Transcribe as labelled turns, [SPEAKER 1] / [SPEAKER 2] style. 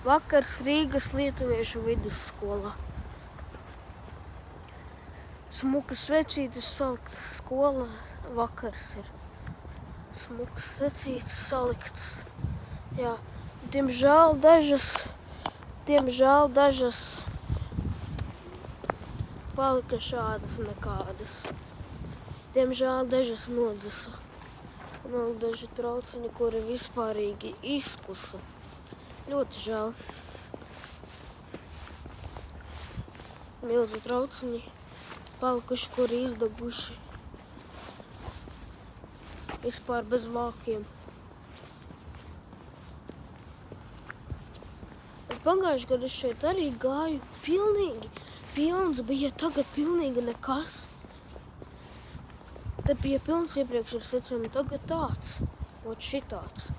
[SPEAKER 1] Vakars Rīgas lietuviešu vidusskolā. Smukas svecītes saliktas skolā. Vakars ir. Smukas svecītes saliktas. Jā, diemžēl dažas palika šādas nekādas. Diemžēl dažas nodzisa. Un vēl daži trauciņi, kuri vispārīgi izkusa. Ļoti žēl. Milzu trauciņi palikuši, kuri izdeguši. Vispār bez vākiem. Bet pagājuši gadu es šeit arī gāju pilnīgi pilns, bija tagad pilnīgi nekas. Te bija pilns iepriekš ar secēm, tagad tāds, ot šitāds.